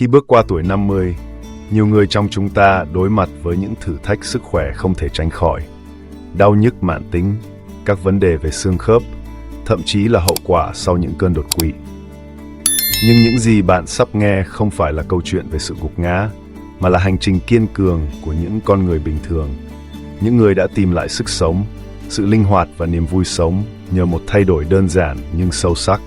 Khi bước qua tuổi 50, nhiều người trong chúng ta đối mặt với những thử thách sức khỏe không thể tránh khỏi. Đau nhức mãn tính, các vấn đề về xương khớp, thậm chí là hậu quả sau những cơn đột quỵ. Nhưng những gì bạn sắp nghe không phải là câu chuyện về sự gục ngã, mà là hành trình kiên cường của những con người bình thường. Những người đã tìm lại sức sống, sự linh hoạt và niềm vui sống nhờ một thay đổi đơn giản nhưng sâu sắc.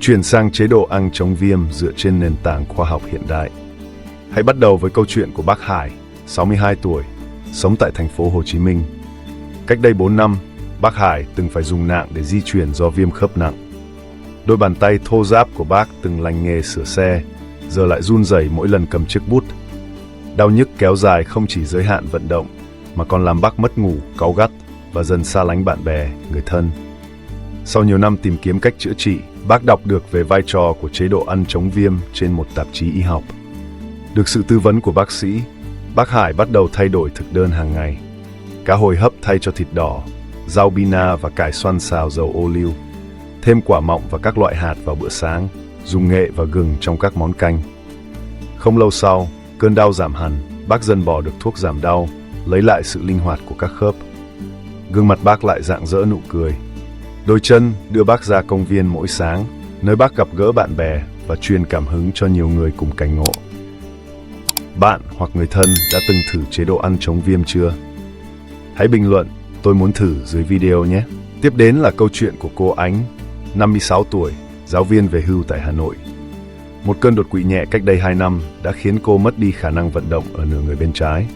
Chuyển sang chế độ ăn chống viêm dựa trên nền tảng khoa học hiện đại. Hãy bắt đầu với câu chuyện của bác Hải, 62 tuổi, sống tại thành phố Hồ Chí Minh. Cách đây 4 năm, bác Hải từng phải dùng nạng để di chuyển do viêm khớp nặng. Đôi bàn tay thô ráp của bác từng lành nghề sửa xe, giờ lại run rẩy mỗi lần cầm chiếc bút. Đau nhức kéo dài không chỉ giới hạn vận động, mà còn làm bác mất ngủ, cáu gắt và dần xa lánh bạn bè, người thân. Sau nhiều năm tìm kiếm cách chữa trị, bác đọc được về vai trò của chế độ ăn chống viêm trên một tạp chí y học. Được sự tư vấn của bác sĩ, bác Hải bắt đầu thay đổi thực đơn hàng ngày. Cá hồi hấp thay cho thịt đỏ, rau bina và cải xoăn xào dầu ô liu, thêm quả mọng và các loại hạt vào bữa sáng, dùng nghệ và gừng trong các món canh. Không lâu sau, cơn đau giảm hẳn, bác dần bỏ được thuốc giảm đau, lấy lại sự linh hoạt của các khớp. Gương mặt bác lại rạng rỡ nụ cười. Đôi chân đưa bác ra công viên mỗi sáng, nơi bác gặp gỡ bạn bè và truyền cảm hứng cho nhiều người cùng cảnh ngộ. Bạn hoặc người thân đã từng thử chế độ ăn chống viêm chưa? Hãy bình luận "tôi muốn thử" dưới video nhé. Tiếp đến là câu chuyện của cô Ánh, 56 tuổi, giáo viên về hưu tại Hà Nội. Một cơn đột quỵ nhẹ cách đây 2 năm đã khiến cô mất đi khả năng vận động ở nửa người bên trái.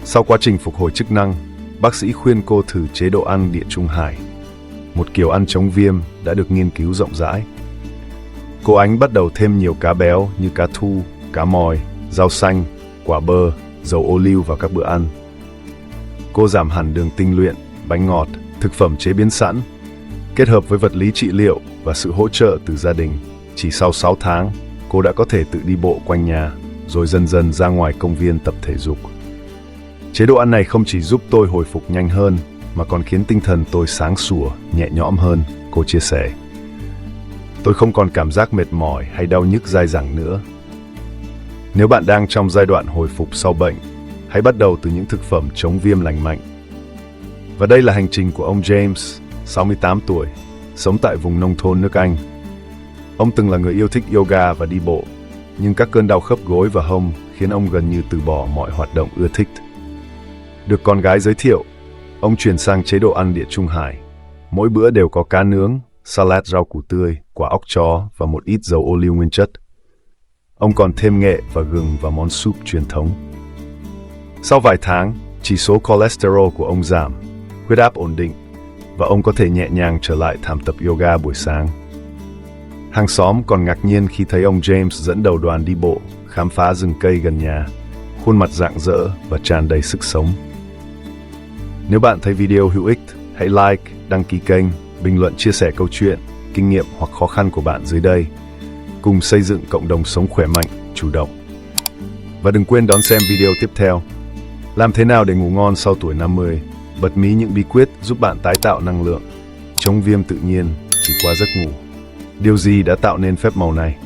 Sau quá trình phục hồi chức năng, bác sĩ khuyên cô thử chế độ ăn Địa Trung Hải, một kiểu ăn chống viêm đã được nghiên cứu rộng rãi. Cô Ánh bắt đầu thêm nhiều cá béo như cá thu, cá mòi, rau xanh, quả bơ, dầu ô liu vào các bữa ăn. Cô giảm hẳn đường tinh luyện, bánh ngọt, thực phẩm chế biến sẵn. Kết hợp với vật lý trị liệu và sự hỗ trợ từ gia đình, chỉ sau 6 tháng, cô đã có thể tự đi bộ quanh nhà, rồi dần dần ra ngoài công viên tập thể dục. Chế độ ăn này không chỉ giúp tôi hồi phục nhanh hơn, mà còn khiến tinh thần tôi sáng sủa, nhẹ nhõm hơn, cô chia sẻ. Tôi không còn cảm giác mệt mỏi hay đau nhức dai dẳng nữa. Nếu bạn đang trong giai đoạn hồi phục sau bệnh, hãy bắt đầu từ những thực phẩm chống viêm lành mạnh. Và đây là hành trình của ông James, 68 tuổi, sống tại vùng nông thôn nước Anh. Ông từng là người yêu thích yoga và đi bộ, nhưng các cơn đau khớp gối và hông khiến ông gần như từ bỏ mọi hoạt động ưa thích. Được con gái giới thiệu, ông chuyển sang chế độ ăn Địa Trung Hải. Mỗi bữa đều có cá nướng, salad rau củ tươi, quả óc chó và một ít dầu ô liu nguyên chất. Ông còn thêm nghệ và gừng vào món súp truyền thống. Sau vài tháng, chỉ số cholesterol của ông giảm, huyết áp ổn định, và ông có thể nhẹ nhàng trở lại thảm tập yoga buổi sáng. Hàng xóm còn ngạc nhiên khi thấy ông James dẫn đầu đoàn đi bộ, khám phá rừng cây gần nhà, khuôn mặt rạng rỡ và tràn đầy sức sống. Nếu bạn thấy video hữu ích, hãy like, đăng ký kênh, bình luận chia sẻ câu chuyện, kinh nghiệm hoặc khó khăn của bạn dưới đây. Cùng xây dựng cộng đồng sống khỏe mạnh, chủ động. Và đừng quên đón xem video tiếp theo. Làm thế nào để ngủ ngon sau tuổi 50? Bật mí những bí quyết giúp bạn tái tạo năng lượng, chống viêm tự nhiên chỉ qua giấc ngủ. Điều gì đã tạo nên phép màu này?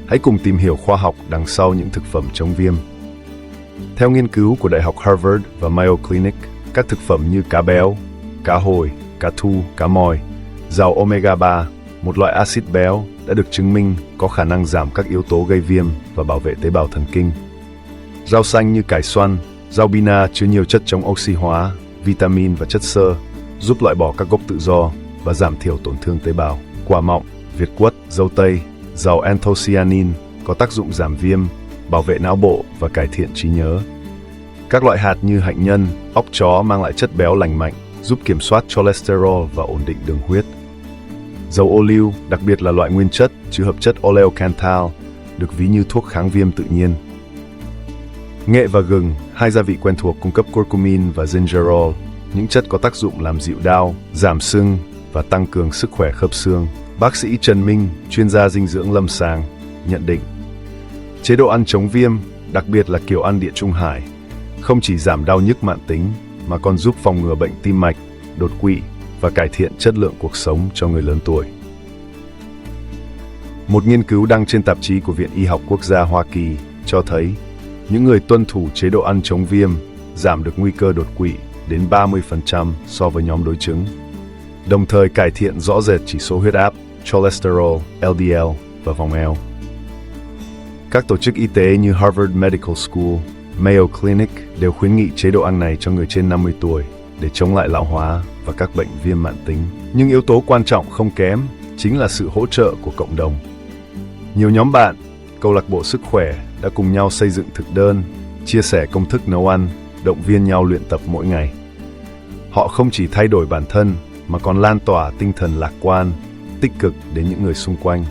Hãy cùng tìm hiểu khoa học đằng sau những thực phẩm chống viêm. Theo nghiên cứu của Đại học Harvard và Mayo Clinic, các thực phẩm như cá béo, cá hồi, cá thu, cá mòi, giàu omega 3, một loại axit béo, đã được chứng minh có khả năng giảm các yếu tố gây viêm và bảo vệ tế bào thần kinh. Rau xanh như cải xoăn, rau bina chứa nhiều chất chống oxy hóa, vitamin và chất xơ, giúp loại bỏ các gốc tự do và giảm thiểu tổn thương tế bào. Quả mọng, việt quất, dâu tây, giàu anthocyanin, có tác dụng giảm viêm, bảo vệ não bộ và cải thiện trí nhớ. Các loại hạt như hạnh nhân, óc chó mang lại chất béo lành mạnh, giúp kiểm soát cholesterol và ổn định đường huyết. Dầu ô liu, đặc biệt là loại nguyên chất chứa hợp chất oleocanthal, được ví như thuốc kháng viêm tự nhiên. Nghệ và gừng, hai gia vị quen thuộc cung cấp curcumin và gingerol, những chất có tác dụng làm dịu đau, giảm sưng và tăng cường sức khỏe khớp xương. Bác sĩ Trần Minh, chuyên gia dinh dưỡng lâm sàng, nhận định chế độ ăn chống viêm, đặc biệt là kiểu ăn Địa Trung Hải, không chỉ giảm đau nhức mãn tính mà còn giúp phòng ngừa bệnh tim mạch, đột quỵ và cải thiện chất lượng cuộc sống cho người lớn tuổi. Một nghiên cứu đăng trên tạp chí của Viện Y học Quốc gia Hoa Kỳ cho thấy những người tuân thủ chế độ ăn chống viêm giảm được nguy cơ đột quỵ đến 30% so với nhóm đối chứng, đồng thời cải thiện rõ rệt chỉ số huyết áp, cholesterol, LDL và vòng eo. Các tổ chức y tế như Harvard Medical School, Mayo Clinic đều khuyến nghị chế độ ăn này cho người trên 50 tuổi để chống lại lão hóa và các bệnh viêm mãn tính. Nhưng yếu tố quan trọng không kém chính là sự hỗ trợ của cộng đồng. Nhiều nhóm bạn, câu lạc bộ Sức Khỏe đã cùng nhau xây dựng thực đơn, chia sẻ công thức nấu ăn, động viên nhau luyện tập mỗi ngày. Họ không chỉ thay đổi bản thân mà còn lan tỏa tinh thần lạc quan, tích cực đến những người xung quanh.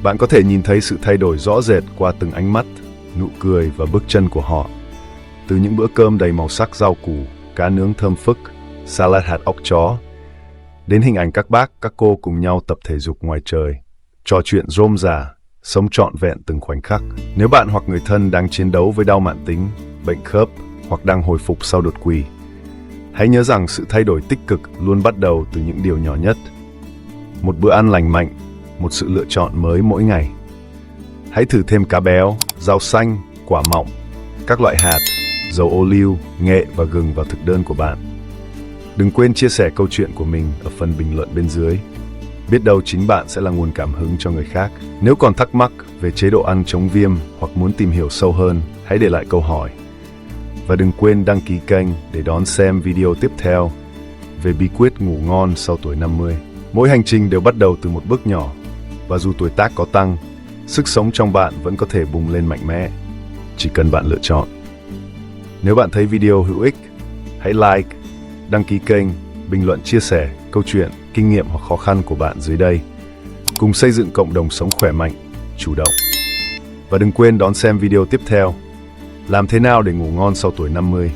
Bạn có thể nhìn thấy sự thay đổi rõ rệt qua từng ánh mắt, nụ cười và bước chân của họ. Từ những bữa cơm đầy màu sắc rau củ, cá nướng thơm phức, salad hạt óc chó, đến hình ảnh các bác, các cô cùng nhau tập thể dục ngoài trời, trò chuyện rôm rả, sống trọn vẹn từng khoảnh khắc. Nếu bạn hoặc người thân đang chiến đấu với đau mãn tính, bệnh khớp hoặc đang hồi phục sau đột quỵ, hãy nhớ rằng sự thay đổi tích cực luôn bắt đầu từ những điều nhỏ nhất. Một bữa ăn lành mạnh, một sự lựa chọn mới mỗi ngày. Hãy thử thêm cá béo, rau xanh, quả mọng, các loại hạt, dầu ô liu, nghệ và gừng vào thực đơn của bạn. Đừng quên chia sẻ câu chuyện của mình ở phần bình luận bên dưới. Biết đâu chính bạn sẽ là nguồn cảm hứng cho người khác. Nếu còn thắc mắc về chế độ ăn chống viêm hoặc muốn tìm hiểu sâu hơn, hãy để lại câu hỏi. Và đừng quên đăng ký kênh để đón xem video tiếp theo về bí quyết ngủ ngon sau tuổi 50. Mỗi hành trình đều bắt đầu từ một bước nhỏ, và dù tuổi tác có tăng, sức sống trong bạn vẫn có thể bùng lên mạnh mẽ, chỉ cần bạn lựa chọn. Nếu bạn thấy video hữu ích, hãy like, đăng ký kênh, bình luận chia sẻ câu chuyện, kinh nghiệm hoặc khó khăn của bạn dưới đây. Cùng xây dựng cộng đồng sống khỏe mạnh, chủ động. Và đừng quên đón xem video tiếp theo. Làm thế nào để ngủ ngon sau tuổi 50?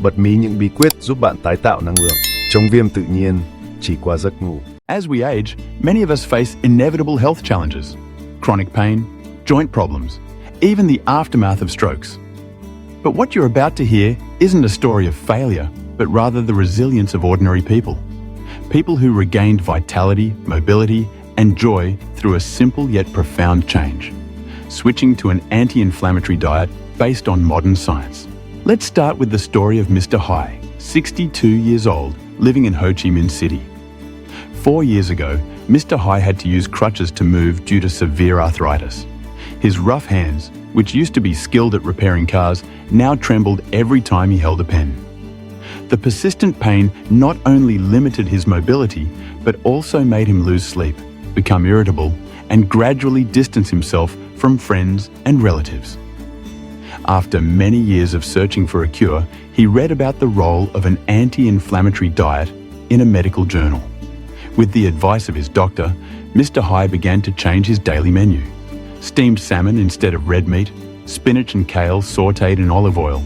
Bật mí những bí quyết giúp bạn tái tạo năng lượng, chống viêm tự nhiên chỉ qua giấc ngủ. As we age, many of us face inevitable health challenges, chronic pain, joint problems, even the aftermath of strokes. But what you're about to hear isn't a story of failure, but rather the resilience of ordinary people. People who regained vitality, mobility, and joy through a simple yet profound change, switching to an anti-inflammatory diet based on modern science. Let's start with the story of Mr. Hai, 62 years old, living in Ho Chi Minh City. 4 years ago, Mr. Hai had to use crutches to move due to severe arthritis. His rough hands, which used to be skilled at repairing cars, now trembled every time he held a pen. The persistent pain not only limited his mobility, but also made him lose sleep, become irritable, and gradually distance himself from friends and relatives. After many years of searching for a cure, he read about the role of an anti-inflammatory diet in a medical journal. With the advice of his doctor, Mr. Hai began to change his daily menu. Steamed salmon instead of red meat, spinach and kale sautéed in olive oil,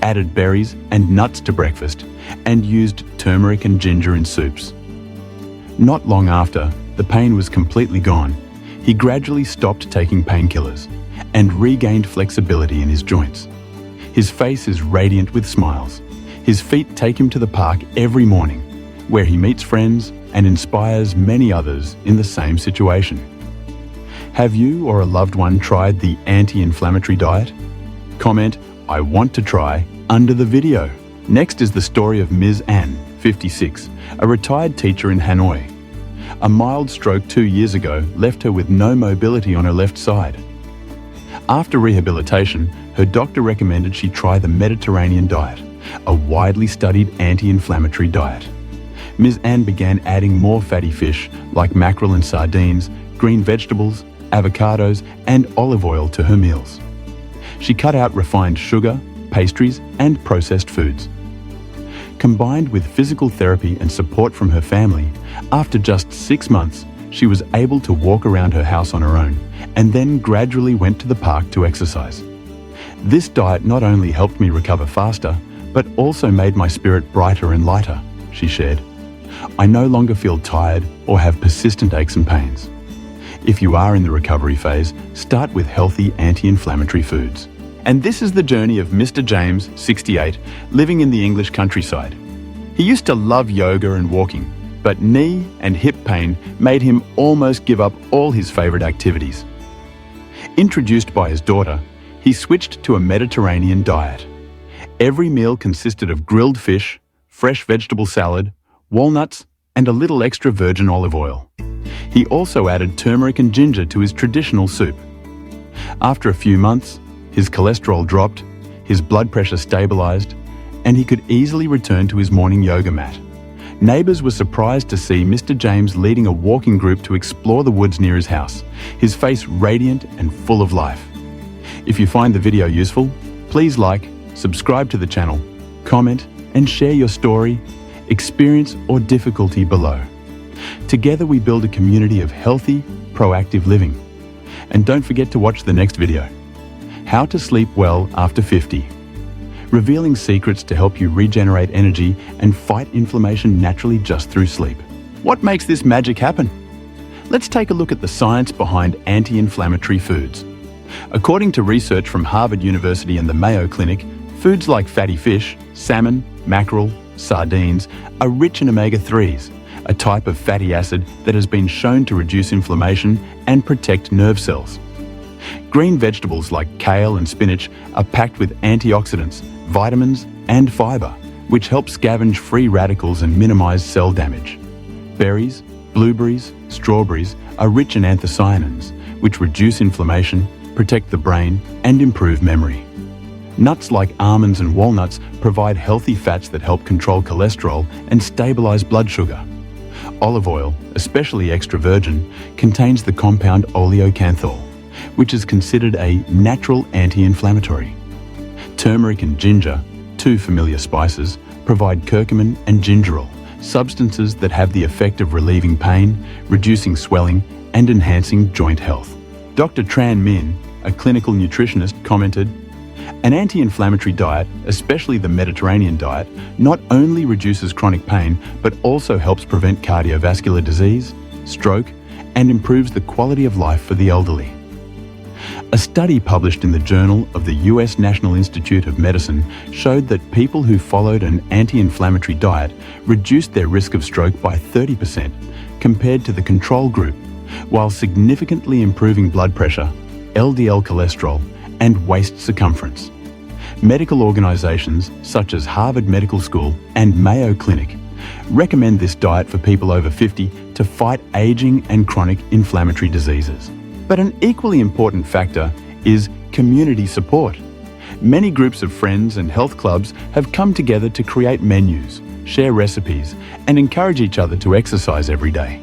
added berries and nuts to breakfast, and used turmeric and ginger in soups. Not long after, the pain was completely gone. He gradually stopped taking painkillers and regained flexibility in his joints. His face is radiant with smiles. His feet take him to the park every morning, where he meets friends and inspires many others in the same situation. Have you or a loved one tried the anti-inflammatory diet? Comment, "I want to try," under the video. Next is the story of Ms. An, 56, a retired teacher in Hanoi. A mild stroke 2 years ago left her with no mobility on her left side. After rehabilitation, her doctor recommended she try the Mediterranean diet, a widely studied anti-inflammatory diet. Ms. Ann began adding more fatty fish like mackerel and sardines, green vegetables, avocados, and olive oil to her meals. She cut out refined sugar, pastries, and processed foods. Combined with physical therapy and support from her family, after just 6 months, she was able to walk around her house on her own and then gradually went to the park to exercise. This diet not only helped me recover faster, but also made my spirit brighter and lighter, she shared. I no longer feel tired or have persistent aches and pains. If you are in the recovery phase, start with healthy anti-inflammatory foods. And this is the journey of Mr. James, 68, living in the English countryside. He used to love yoga and walking, but knee and hip pain made him almost give up all his favorite activities. Introduced by his daughter, he switched to a Mediterranean diet. Every meal consisted of grilled fish, fresh vegetable salad, walnuts, and a little extra virgin olive oil. He also added turmeric and ginger to his traditional soup. After a few months, his cholesterol dropped, his blood pressure stabilized, and he could easily return to his morning yoga mat. Neighbors were surprised to see Mr. James leading a walking group to explore the woods near his house, his face radiant and full of life. If you find the video useful, please like, subscribe to the channel, comment, and share your story, experience, or difficulty below. Together we build a community of healthy, proactive living. And don't forget to watch the next video. How to sleep well after 50. Revealing secrets to help you regenerate energy and fight inflammation naturally just through sleep. What makes this magic happen? Let's take a look at the science behind anti-inflammatory foods. According to research from Harvard University and the Mayo Clinic, foods like fatty fish, salmon, mackerel, sardines are rich in omega-3s, a type of fatty acid that has been shown to reduce inflammation and protect nerve cells. Green vegetables like kale and spinach are packed with antioxidants, vitamins, and fiber, which help scavenge free radicals and minimize cell damage. Berries, blueberries, strawberries are rich in anthocyanins, which reduce inflammation, protect the brain, and improve memory. Nuts like almonds and walnuts provide healthy fats that help control cholesterol and stabilize blood sugar. Olive oil, especially extra virgin, contains the compound oleocanthal, which is considered a natural anti-inflammatory. Turmeric and ginger, two familiar spices, provide curcumin and gingerol, substances that have the effect of relieving pain, reducing swelling, and enhancing joint health. Dr. Tran Min, a clinical nutritionist, commented, "An anti-inflammatory diet, especially the Mediterranean diet, not only reduces chronic pain, but also helps prevent cardiovascular disease, stroke, and improves the quality of life for the elderly." A study published in the Journal of the US National Institute of Medicine showed that people who followed an anti-inflammatory diet reduced their risk of stroke by 30% compared to the control group, while significantly improving blood pressure, LDL cholesterol, and waist circumference. Medical organizations such as Harvard Medical School and Mayo Clinic recommend this diet for people over 50 to fight aging and chronic inflammatory diseases. But an equally important factor is community support. Many groups of friends and health clubs have come together to create menus, share recipes, and encourage each other to exercise every day.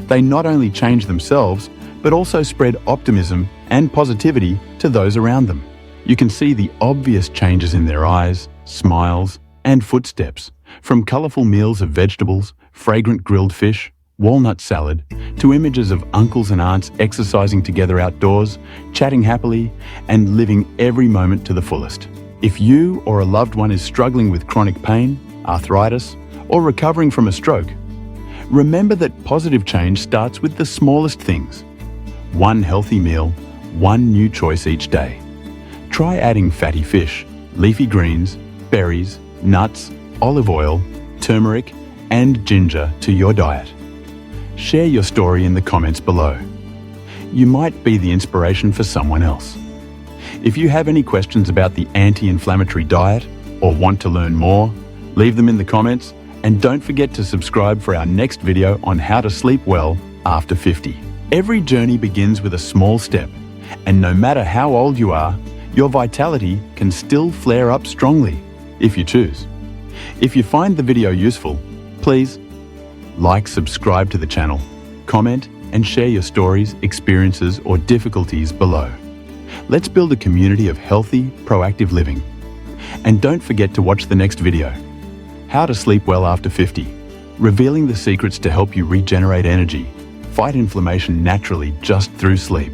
They not only change themselves, but also spread optimism and positivity to those around them. You can see the obvious changes in their eyes, smiles, and footsteps, from colorful meals of vegetables, fragrant grilled fish, walnut salad, to images of uncles and aunts exercising together outdoors, chatting happily, and living every moment to the fullest. If you or a loved one is struggling with chronic pain, arthritis, or recovering from a stroke, remember that positive change starts with the smallest things. One healthy meal, one new choice each day. Try adding fatty fish, leafy greens, berries, nuts, olive oil, turmeric, and ginger to your diet. Share your story in the comments below. You might be the inspiration for someone else. If you have any questions about the anti-inflammatory diet or want to learn more, leave them in the comments, and don't forget to subscribe for our next video on how to sleep well after 50. Every journey begins with a small step, and no matter how old you are, your vitality can still flare up strongly, if you choose. If you find the video useful, please like, subscribe to the channel, comment, and share your stories, experiences, or difficulties below. Let's build a community of healthy, proactive living. And don't forget to watch the next video, How to Sleep Well After 50, revealing the secrets to help you regenerate energy, fight inflammation naturally just through sleep.